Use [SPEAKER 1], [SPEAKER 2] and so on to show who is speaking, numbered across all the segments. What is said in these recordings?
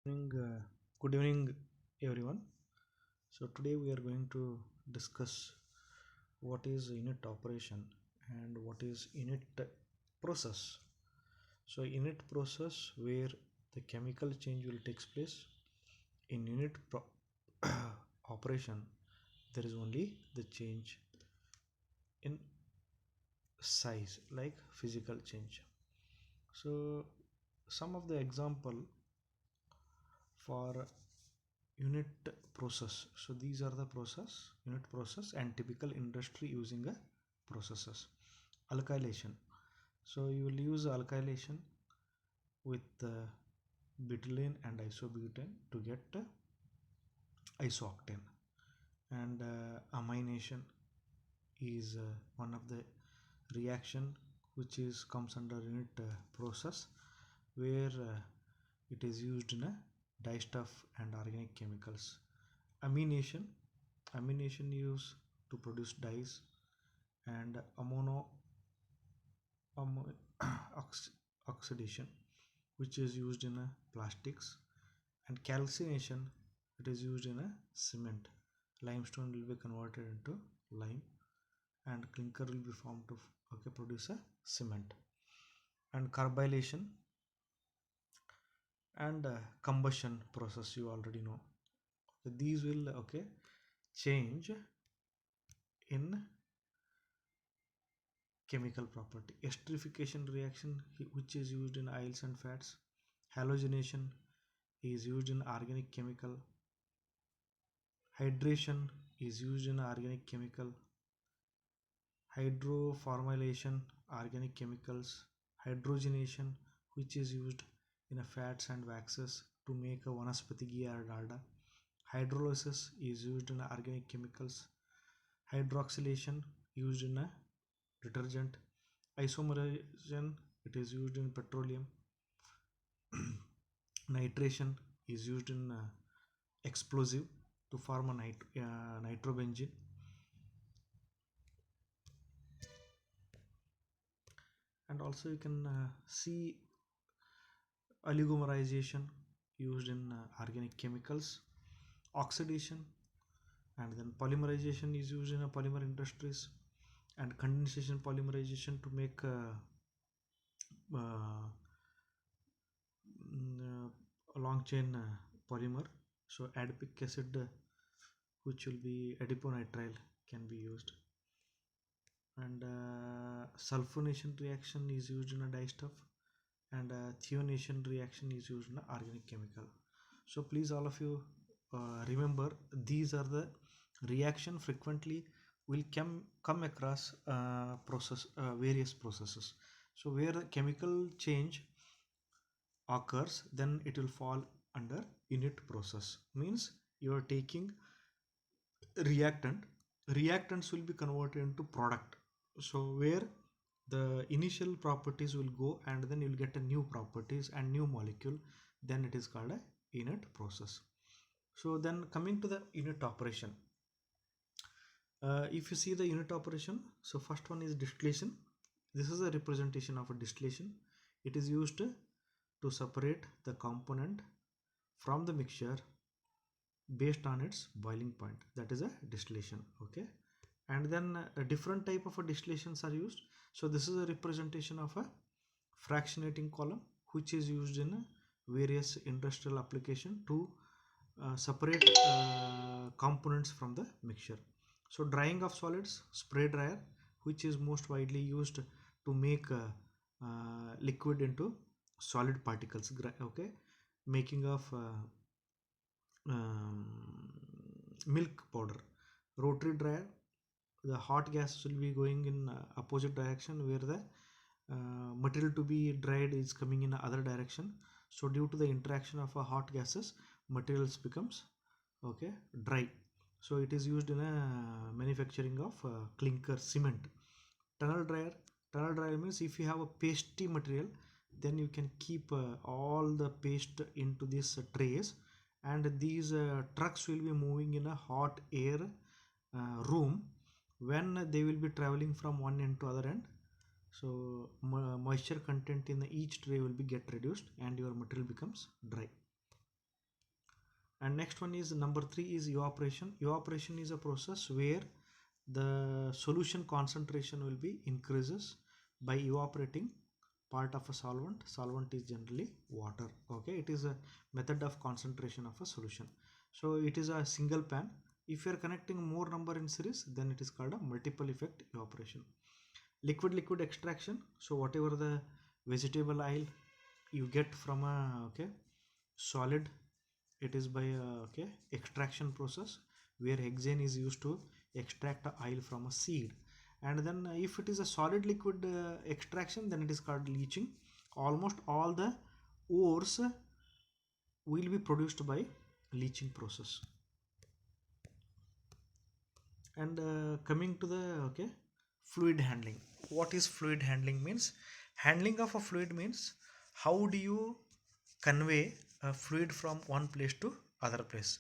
[SPEAKER 1] Good evening, everyone. So today we are going to discuss what is unit operation and what is unit process. So unit process where the chemical change will takes place. In operation, there is only the change in size, like physical change. So some of the example for unit process. So these are the unit process and typical industry using a processes. Alkylation. So you will use alkylation with butylene and isobutane to get isooctane. And amination is one of the reaction which is comes under unit process where it is used in a dyestuff and organic chemicals. Amination, amination used to produce dyes, and oxidation which is used in a plastics, and calcination it is used in a cement. Limestone will be converted into lime and clinker will be formed to produce a cement. And carbylation and combustion process you already know. These will change in chemical property. Esterification reaction which is used in oils and fats. Halogenation is used in organic chemical. Hydration is used in organic chemical. Hydroformylation organic chemicals. Hydrogenation which is used in a fats and waxes to make a vanaspati ghee or dalda. Hydrolysis is used in organic chemicals. Hydroxylation used in a detergent. Isomerization it is used in petroleum. Nitration is used in explosive to form a nitrobenzene. And also you can see oligomerization used in organic chemicals. Oxidation and then polymerization is used in a polymer industries, and condensation polymerization to make uh, a long chain polymer. So adipic acid which will be adiponitrile can be used. And sulfonation reaction is used in a dyestuff, and thionation reaction is used in an organic chemical. So please all of you remember these are the reaction frequently will come across various processes. So where the chemical change occurs, then it will fall under unit process. Means you are taking reactant, reactants will be converted into product. So where the initial properties will go and then you will get a new properties and new molecule, then it is called a unit process. So then coming to the unit operation, if you see the unit operation, so first one is distillation. This is a representation of a distillation. It is used to separate the component from the mixture based on its boiling point. That is a distillation. Okay, and then a different type of a distillations are used. So this is a representation of a fractionating column which is used in various industrial application to separate components from the mixture. So drying of solids, spray dryer which is most widely used to make liquid into solid particles. Okay, making of um, milk powder. Rotary dryer, the hot gas will be going in opposite direction where the material to be dried is coming in other direction. So due to the interaction of hot gases, materials becomes dry. So it is used in a manufacturing of clinker cement. Tunnel dryer means if you have a pasty material, then you can keep all the paste into these trays, and these trucks will be moving in a hot air room when they will be traveling from one end to other end. So moisture content in each tray will be get reduced and your material becomes dry. And next one is number 3 is evaporation. Evaporation is a process where the solution concentration will be increases by evaporating part of a solvent is generally water. Okay, it is a method of concentration of a solution. So it is a single pan. If you are connecting more number in series, then it is called a multiple effect evaporation. Liquid extraction. So whatever the vegetable oil you get from a solid, it is by a extraction process where hexane is used to extract the oil from a seed. And then if it is a solid liquid extraction, then it is called leaching. Almost all the ores will be produced by leaching process. And coming to the fluid handling. What is fluid handling means? Handling of a fluid means how do you convey a fluid from one place to other place.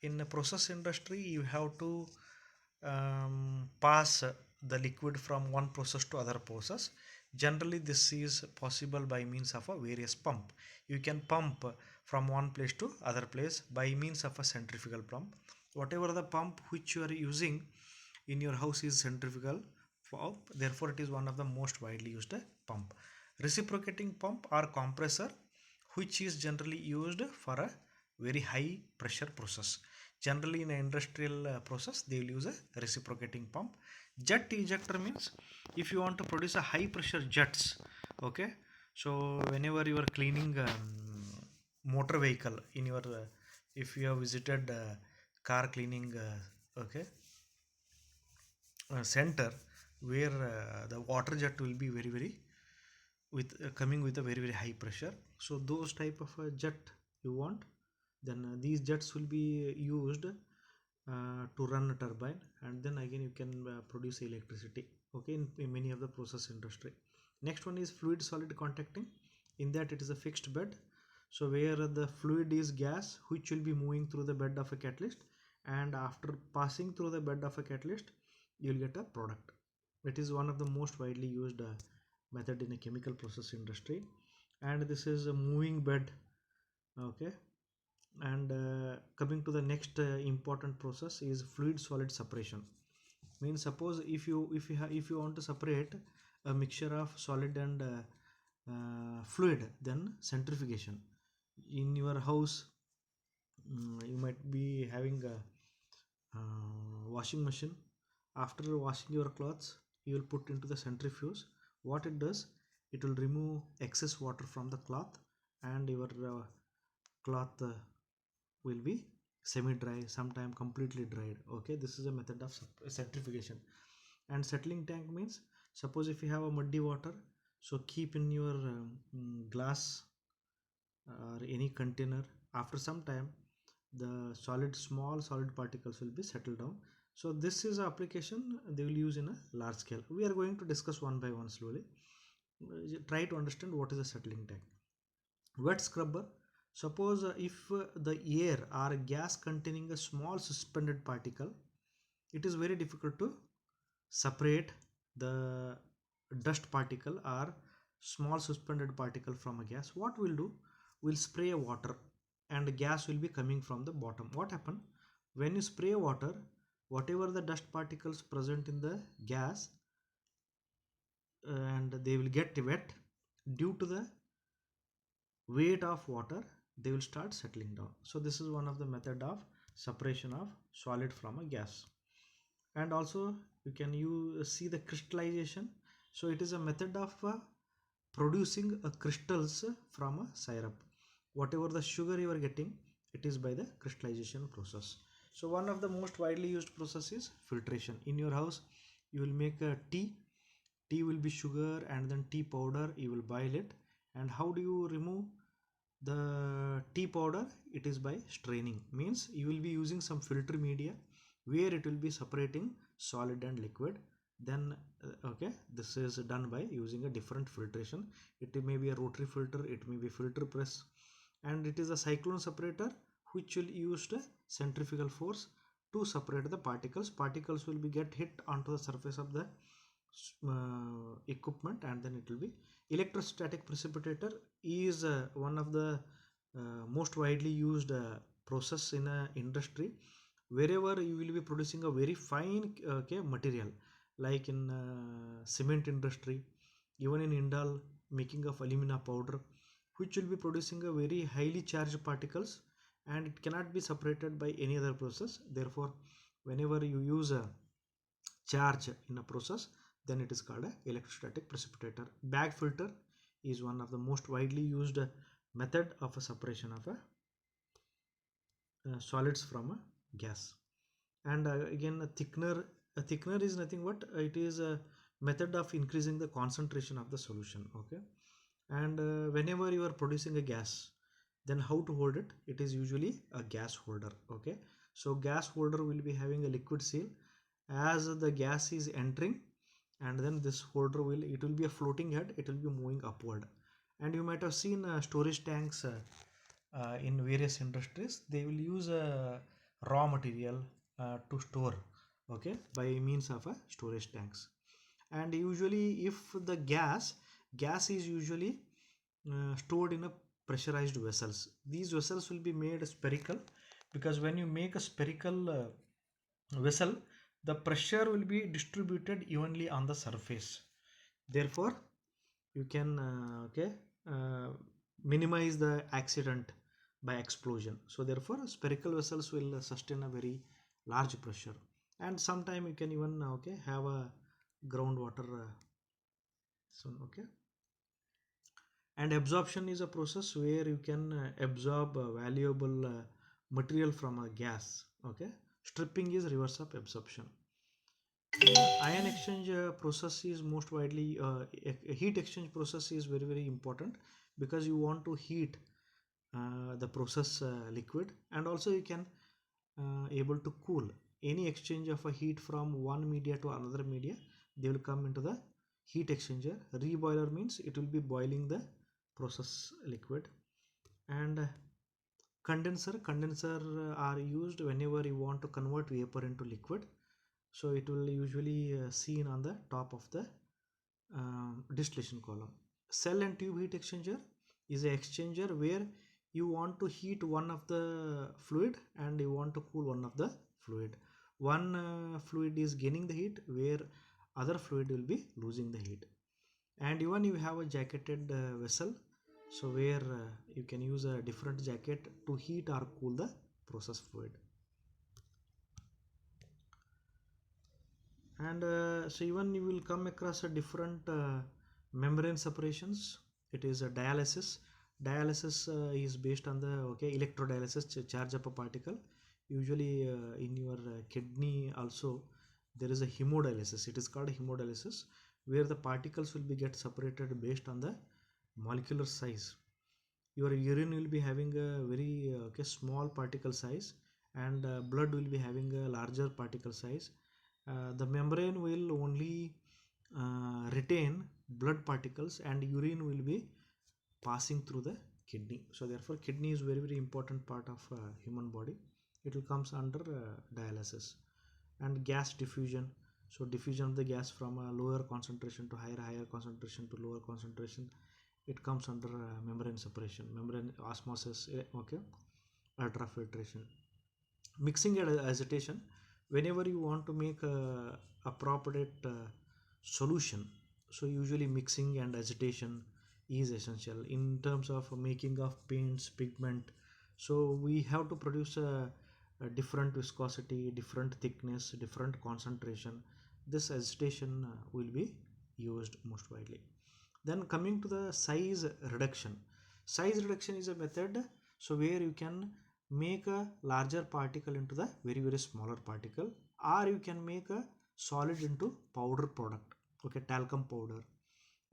[SPEAKER 1] In the process industry, you have to pass the liquid from one process to other process. Generally this is possible by means of a various pump. You can pump from one place to other place by means of a centrifugal pump. Whatever the pump which you are using in your house is centrifugal pump, therefore it is one of the most widely used pump. Reciprocating pump or compressor, which is generally used for a very high pressure process. Generally in an industrial process they will use a reciprocating pump. Jet ejector means if you want to produce a high pressure jets. Okay, so whenever you are cleaning motor vehicle in your if you have visited car cleaning center, where the water jet will be very with coming with a very high pressure. So those type of jet you want, then these jets will be used to run a turbine, and then again you can produce electricity, okay, in many of the process industry. Next one is fluid solid contacting. In that it is a fixed bed, so where the fluid is gas which will be moving through the bed of a catalyst, and after passing through the bed of a catalyst you will get a product. It is one of the most widely used method in a chemical process industry. And this is a moving bed. Okay, and coming to the next important process is fluid solid separation. Means suppose if you want to separate a mixture of solid and fluid, then centrifugation. In your house, you might be having a washing machine. After washing your clothes, you will put into the centrifuge. What it does, it will remove excess water from the cloth, and your cloth will be semi dry, sometime completely dried. Okay, this is a method of centrifugation. And settling tank means suppose if you have a muddy water, so keep in your glass or any container. After some time the small solid particles will be settled down. So this is an application they will use in a large scale. We are going to discuss one by one slowly. Try to understand what is a settling tank. Wet scrubber. Suppose if the air or gas containing a small suspended particle, it is very difficult to separate the dust particle or small suspended particle from a gas. What we'll do, we'll spray water and gas will be coming from the bottom. What happen when you spray water, whatever the dust particles present in the gas and they will get wet. Due to the weight of water, they will start settling down. So this is one of the method of separation of solid from a gas. And also you can see the crystallization. So it is a method of producing crystals from a syrup. Whatever the sugar you are getting, it is by the crystallization process. So one of the most widely used process is filtration. In your house you will make a tea will be sugar and then tea powder, you will boil it. And how do you remove the tea powder? It is by straining. Means you will be using some filter media where it will be separating solid and liquid. Then this is done by using a different filtration. It may be a rotary filter, it may be filter press, and it is a cyclone separator which will use the centrifugal force to separate the particles will be get hit onto the surface of the equipment, and then it will be electrostatic precipitator is one of the most widely used process in a industry wherever you will be producing a very fine okay material, like in cement industry, even in Indal making of alumina powder, which will be producing a very highly charged particles, and it cannot be separated by any other process. Therefore, whenever you use a charge in a process, then it is called a electrostatic precipitator. Bag filter is one of the most widely used method of a separation of a solids from a gas. And again, a thickener is nothing but it is a method of increasing the concentration of the solution. Okay. And whenever you are producing a gas, then how to hold it? It is usually a gas holder. Okay. So gas holder will be having a liquid seal. As the gas is entering, and then this holder will, it will be a floating head, it will be moving upward. And you might have seen storage tanks in various industries. They will use raw material to store, okay, by means of a storage tanks. And usually if the gas is usually stored in a pressurized vessels. These vessels will be made spherical, because when you make a spherical vessel, the pressure will be distributed evenly on the surface. Therefore, you can okay minimize the accident by explosion. So therefore, spherical vessels will sustain a very large pressure, and sometime you can even okay have a groundwater so okay. And absorption is a process where you can absorb valuable material from a gas. Okay. Stripping is reverse of absorption. Ion exchange process is most widely heat exchange process is very important, because you want to heat the process liquid, and also you can able to cool any exchange of a heat from one media to another media. They will come into the heat exchanger. Reboiler means it will be boiling the process liquid. And condenser are used whenever you want to convert vapor into liquid. So it will usually seen on the top of the distillation column. Cell and tube heat exchanger is a exchanger where you want to heat one of the fluid and you want to cool one of the fluid. One fluid is gaining the heat, where other fluid will be losing the heat. And even you have a jacketed vessel, so where you can use a different jacket to heat or cool the process fluid. And so even you will come across a different membrane separations. It is a dialysis is based on the okay electrodialysis, charge up a particle. Usually in your kidney also there is a hemodialysis. It is called hemodialysis, where the particles will be get separated based on the molecular size. Your urine will be having a very okay, small particle size, and blood will be having a larger particle size. The membrane will only retain blood particles, and urine will be passing through the kidney. So therefore kidney is very important part of human body. It will comes under dialysis. And gas diffusion, so diffusion of the gas from a lower concentration to higher concentration to lower concentration, it comes under membrane separation, membrane osmosis, okay, ultrafiltration. Mixing and agitation, whenever you want to make a appropriate solution, so usually mixing and agitation is essential in terms of making of paints, pigment. So we have to produce a different viscosity, different thickness, different concentration. This agitation will be used most widely. Then coming to the size reduction. Size reduction is a method, so where you can make a larger particle into the very smaller particle, or you can make a solid into powder product, okay, talcum powder.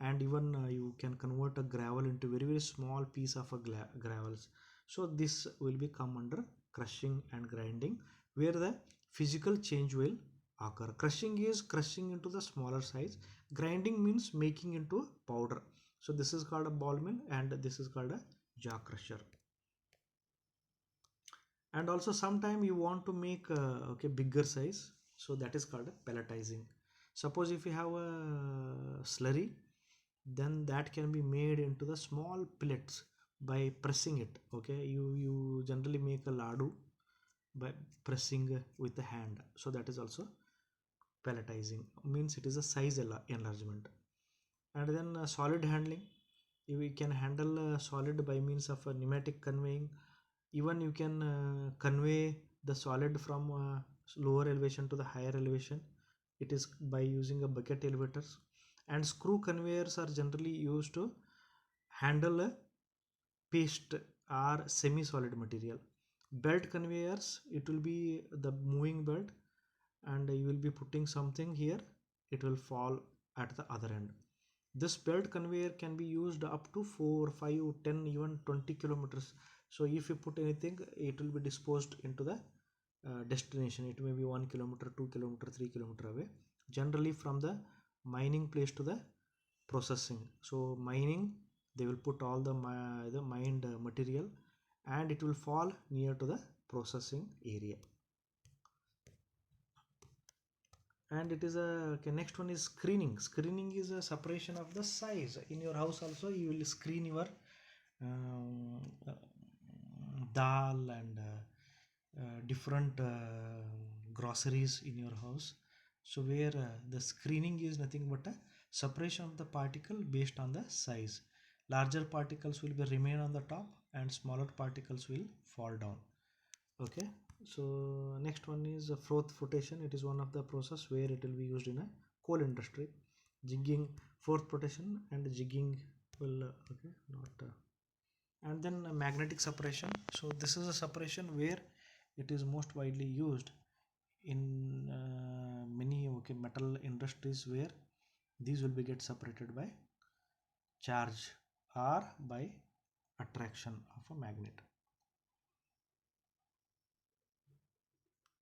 [SPEAKER 1] And even you can convert a gravel into very small piece of a gravels. So this will be come under crushing and grinding, where the physical change will occur. Crushing is crushing into the smaller size, grinding means making into powder. So this is called a ball mill, and this is called a jaw crusher. And also sometime you want to make okay bigger size, so that is called a pelletizing. Suppose if you have a slurry, then that can be made into the small pellets, by pressing it. Okay, you generally make a ladu by pressing with the hand, so that is also pelletizing, means it is a size enlargement. And then solid handling, you can handle solid by means of a pneumatic conveying. Even you can convey the solid from lower elevation to the higher elevation, it is by using a bucket elevators. And screw conveyors are generally used to handle a paste or semi-solid material. Belt conveyors, it will be the moving belt, and you will be putting something here, it will fall at the other end. This belt conveyor can be used up to 4, 5, 10, even 20 kilometers. So if you put anything, it will be disposed into the destination. It may be 1 kilometer, 2 kilometer, 3 kilometer away, generally from the mining place to the processing. So mining, they will put all the mined material, and it will fall near to the processing area. And it is a okay, next one is screening is a separation of the size. In your house also you will screen your um, uh, dal and different groceries in your house. So where the screening is nothing but a separation of the particle based on the size. Larger particles will be remain on the top and smaller particles will fall down. Okay, so next one is froth flotation. It is one of the process where it will be used in a coal industry. Jigging, froth flotation and jigging will okay, not and then magnetic separation. So this is a separation where it is most widely used in many okay metal industries, where these will be get separated by charge or by attraction of a magnet.